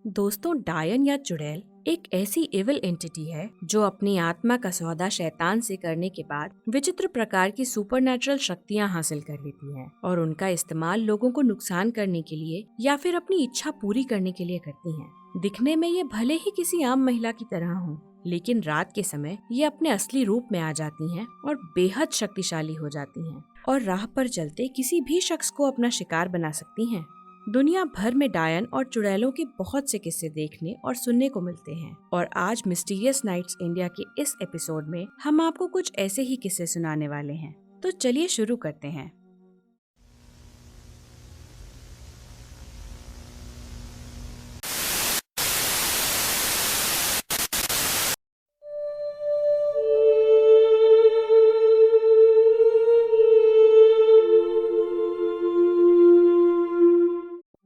दोस्तों, डायन या चुड़ैल एक ऐसी इविल एंटिटी है जो अपनी आत्मा का सौदा शैतान से करने के बाद विचित्र प्रकार की सुपरनैचुरल शक्तियां हासिल कर लेती हैं और उनका इस्तेमाल लोगों को नुकसान करने के लिए या फिर अपनी इच्छा पूरी करने के लिए करती हैं। दिखने में ये भले ही किसी आम महिला की तरह हो, लेकिन रात के समय ये अपने असली रूप में आ जाती हैं और बेहद शक्तिशाली हो जाती हैं और राह पर चलते किसी भी शख्स को अपना शिकार बना सकती हैं। दुनिया भर में डायन और चुड़ैलों के बहुत से किस्से देखने और सुनने को मिलते हैं और आज मिस्टीरियस नाइट्स इंडिया के इस एपिसोड में हम आपको कुछ ऐसे ही किस्से सुनाने वाले हैं। तो चलिए शुरू करते हैं।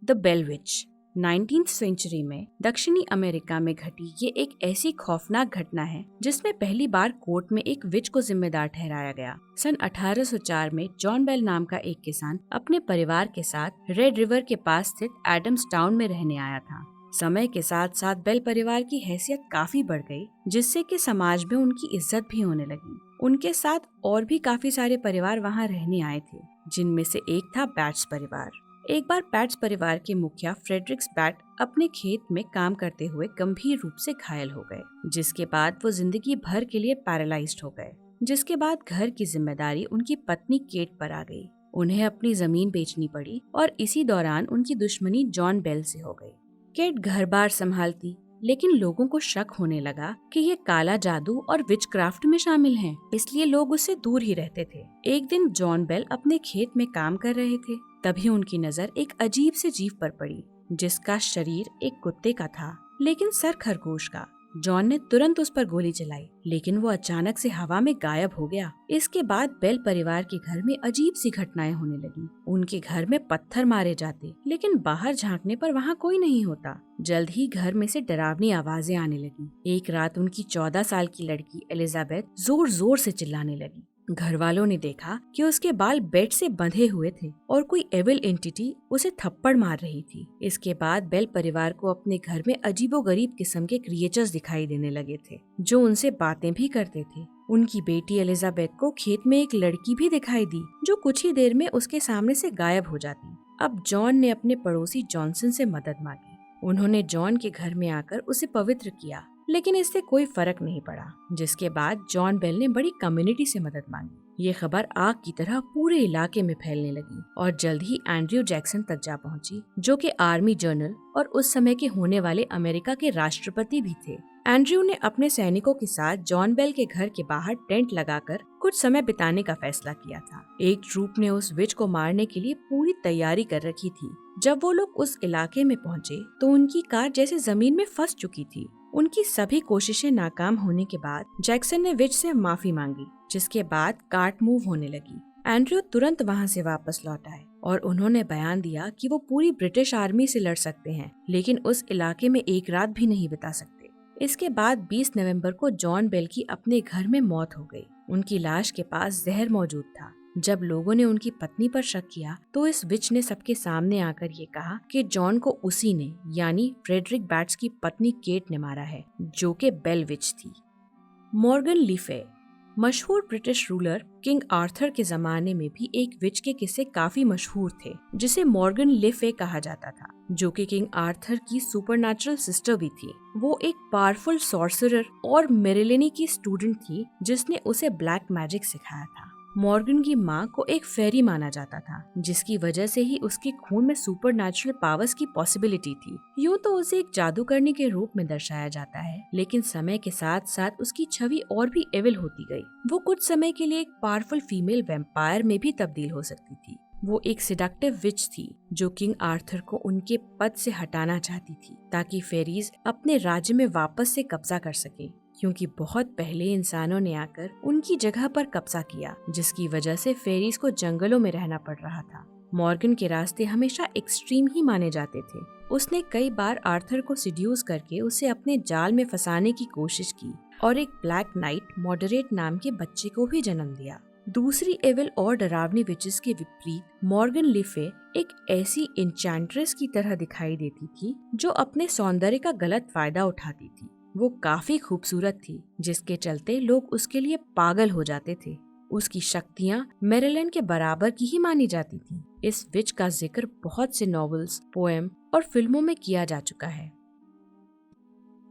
The bell which 19th century में दक्षिणी अमेरिका में घटी ये एक ऐसी खौफनाक घटना है जिसमें पहली बार कोर्ट में एक विच को जिम्मेदार ठहराया गया। सन 1804 में जॉन बेल नाम का एक किसान अपने परिवार के साथ रेड रिवर के पास स्थित एडम्स टाउन में रहने आया था। समय के साथ साथ बेल परिवार की हैसियत काफी बढ़ गई, जिससे कि समाज में उनकी इज्जत भी होने लगी। उनके साथ और भी काफी सारे परिवार वहाँ रहने आए थे, जिनमें से एक था बैट्स परिवार। एक बार बैट्स परिवार के मुखिया फ्रेडरिक्स बैट अपने खेत में काम करते हुए गंभीर रूप से घायल हो गए, जिसके बाद वो जिंदगी भर के लिए पैरालाइज्ड हो गए। जिसके बाद घर की जिम्मेदारी उनकी पत्नी केट पर आ गई। उन्हें अपनी जमीन बेचनी पड़ी और इसी दौरान उनकी दुश्मनी जॉन बेल से हो गई। केट घर बार संभालती, लेकिन लोगों को शक होने लगा कि ये काला जादू और विचक्राफ्ट में शामिल हैं, इसलिए लोग उससे दूर ही रहते थे। एक दिन जॉन बेल अपने खेत में काम कर रहे थे, तभी उनकी नजर एक अजीब से जीव पर पड़ी, जिसका शरीर एक कुत्ते का था लेकिन सर खरगोश का। जॉन ने तुरंत उस पर गोली चलाई, लेकिन वो अचानक से हवा में गायब हो गया। इसके बाद बेल परिवार के घर में अजीब सी घटनाएं होने लगी। उनके घर में पत्थर मारे जाते, लेकिन बाहर झांकने पर वहाँ कोई नहीं होता। जल्द ही घर में से डरावनी आवाजें आने लगी। एक रात उनकी 14 साल की लड़की एलिजाबेथ जोर जोर से चिल्लाने लगी। घर वालों ने देखा कि उसके बाल बेड से बंधे हुए थे और कोई एविल एंटिटी उसे थप्पड़ मार रही थी। इसके बाद बेल परिवार को अपने घर में अजीबोगरीब किस्म के क्रिएचर्स दिखाई देने लगे थे, जो उनसे बातें भी करते थे। उनकी बेटी एलिजाबेथ को खेत में एक लड़की भी दिखाई दी, जो कुछ ही देर में उसके सामने से गायब हो जाती। अब जॉन ने अपने पड़ोसी जॉनसन से मदद मांगी। उन्होंने जॉन के घर में आकर उसे पवित्र किया, लेकिन इससे कोई फर्क नहीं पड़ा। जिसके बाद जॉन बेल ने बड़ी कम्युनिटी से मदद मांगी। ये खबर आग की तरह पूरे इलाके में फैलने लगी और जल्द ही एंड्रयू जैक्सन तक जा पहुंची, जो कि आर्मी जनरल और उस समय के होने वाले अमेरिका के राष्ट्रपति भी थे। एंड्रयू ने अपने सैनिकों के साथ जॉन बेल के घर के बाहर टेंट लगाकर कुछ समय बिताने का फैसला किया था। एक ट्रूप ने उस विच को मारने के लिए पूरी तैयारी कर रखी थी। जब वो लोग उस इलाके में पहुंचे तो उनकी कार जैसे जमीन में फंस चुकी थी। उनकी सभी कोशिशें नाकाम होने के बाद जैक्सन ने विच से माफी मांगी, जिसके बाद कार मूव होने लगी। एंड्रयू तुरंत वहां से वापस लौट आए और उन्होंने बयान दिया कि वो पूरी ब्रिटिश आर्मी से लड़ सकते हैं, लेकिन उस इलाके में एक रात भी नहीं बिता सकते। इसके बाद 20 नवंबर को जॉन बेल की अपने घर में मौत हो गई। उनकी लाश के पास जहर मौजूद था। जब लोगों ने उनकी पत्नी पर शक किया तो इस विच ने सबके सामने आकर ये कहा कि जॉन को उसी ने, यानी फ्रेडरिक बैट्स की पत्नी केट ने मारा है, जो कि बेल विच थी। मॉर्गन ले फे, मशहूर ब्रिटिश रूलर किंग आर्थर के जमाने में भी एक विच के किस्से काफी मशहूर थे, जिसे मॉर्गन ले फे कहा जाता था, जो कि किंग आर्थर की सुपरनैचुरल सिस्टर भी थी। वो एक पावरफुल सॉर्सरर और मेरिलिनी की स्टूडेंट थी, जिसने उसे ब्लैक मैजिक सिखाया था। मॉर्गन की माँ को एक फेरी माना जाता था, जिसकी वजह से ही उसके खून में सुपरनैचुरल पावर्स की पॉसिबिलिटी थी। यूँ तो उसे एक जादूगरनी के रूप में दर्शाया जाता है, लेकिन समय के साथ साथ उसकी छवि और भी एविल होती गई। वो कुछ समय के लिए एक पावरफुल फीमेल वैम्पायर में भी तब्दील हो सकती थी। वो एक सिडक्टिव विच थी, जो किंग आर्थर को उनके पद से हटाना चाहती थी, ताकि फेरीज अपने राज्य में वापस से कब्जा कर सके, क्योंकि बहुत पहले इंसानों ने आकर उनकी जगह पर कब्जा किया, जिसकी वजह से फेरीज को जंगलों में रहना पड़ रहा था। मॉर्गन के रास्ते हमेशा एक्सट्रीम ही माने जाते थे। उसने कई बार आर्थर को सिड्यूस करके उसे अपने जाल में फंसाने की कोशिश की और एक ब्लैक नाइट मॉडरेट नाम के बच्चे को भी जन्म दिया। दूसरी एविल और डरावनी विचेस के विपरीत मॉर्गन ले फे एक ऐसी इंचेंट्रेस की तरह दिखाई देती थी जो अपने सौंदर्य का गलत फायदा उठाती थी। वो काफी खूबसूरत थी, जिसके चलते लोग उसके लिए पागल हो जाते थे। उसकी शक्तियाँ मैरिलन के बराबर की ही मानी जाती थी। इस विच का जिक्र बहुत से नॉवेल्स, पोएम और फिल्मों में किया जा चुका है।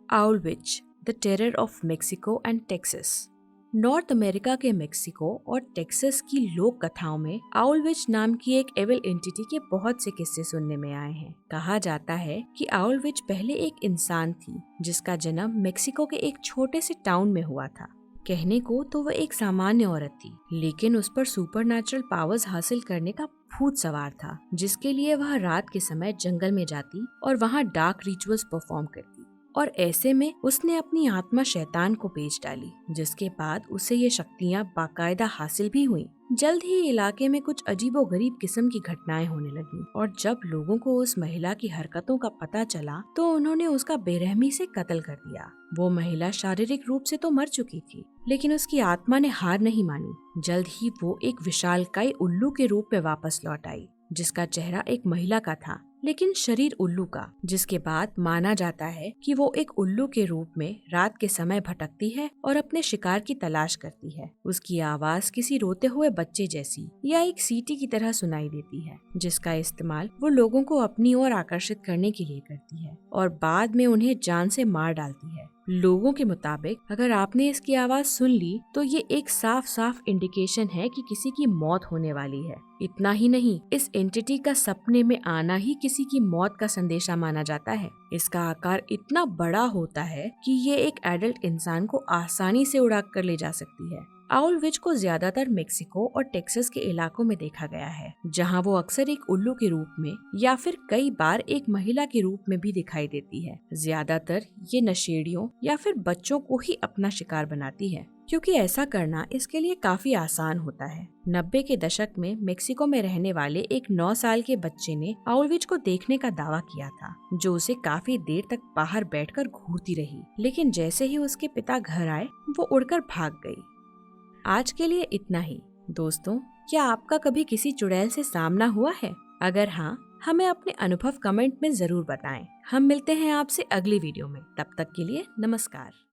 Owl which, the terror of Mexico and Texas. North America के मेक्सिको और टेक्सास की लोक कथाओं में आउल विच नाम की एक एविल एंटिटी के बहुत से किस्से सुनने में आए हैं। कहा जाता है कि आउल विच पहले एक इंसान थी जिसका जन्म मेक्सिको के एक छोटे से टाउन में हुआ था। कहने को तो वह एक सामान्य औरत थी, लेकिन उस पर सुपरनैचुरल पावर्स हासिल करने का भूत सवार था, जिसके लिए वह रात के समय जंगल में जाती और वहाँ डार्क रिचुअल्स परफॉर्म करती। और ऐसे में उसने अपनी आत्मा शैतान को बेच डाली, जिसके बाद उसे ये शक्तियाँ बाकायदा हासिल भी हुई। जल्द ही इलाके में कुछ अजीबोगरीब किस्म की घटनाएं होने लगी और जब लोगों को उस महिला की हरकतों का पता चला तो उन्होंने उसका बेरहमी से कत्ल कर दिया। वो महिला शारीरिक रूप से तो मर चुकी थी, लेकिन उसकी आत्मा ने हार नहीं मानी। जल्द ही वो एक विशालकाय उल्लू के रूप में वापस लौट आई, जिसका चेहरा एक महिला का था लेकिन शरीर उल्लू का, जिसके बाद माना जाता है कि वो एक उल्लू के रूप में रात के समय भटकती है और अपने शिकार की तलाश करती है। उसकी आवाज किसी रोते हुए बच्चे जैसी या एक सीटी की तरह सुनाई देती है, जिसका इस्तेमाल वो लोगों को अपनी ओर आकर्षित करने के लिए करती है और बाद में उन्हें जान से मार डालती है। लोगों के मुताबिक अगर आपने इसकी आवाज सुन ली तो ये एक साफ साफ इंडिकेशन है कि किसी की मौत होने वाली है। इतना ही नहीं, इस एंटिटी का सपने में आना ही किसी की मौत का संदेशा माना जाता है। इसका आकार इतना बड़ा होता है कि ये एक एडल्ट इंसान को आसानी से उड़ा कर ले जा सकती है। आउल विच को ज्यादातर मेक्सिको और टेक्सास के इलाकों में देखा गया है, जहां वो अक्सर एक उल्लू के रूप में या फिर कई बार एक महिला के रूप में भी दिखाई देती है। ज्यादातर ये नशेड़ियों या फिर बच्चों को ही अपना शिकार बनाती है, क्योंकि ऐसा करना इसके लिए काफी आसान होता है। 90 के दशक में मेक्सिको में रहने वाले एक 9 साल के बच्चे ने आउल विच को देखने का दावा किया था, जो उसे काफी देर तक बाहर बैठकर घूरती रही, लेकिन जैसे ही उसके पिता घर आए वो उड़कर भाग गई। आज के लिए इतना ही। दोस्तों, क्या आपका कभी किसी चुड़ैल से सामना हुआ है? अगर हाँ, हमें अपने अनुभव कमेंट में जरूर बताएं। हम मिलते हैं आपसे अगली वीडियो में। तब तक के लिए नमस्कार।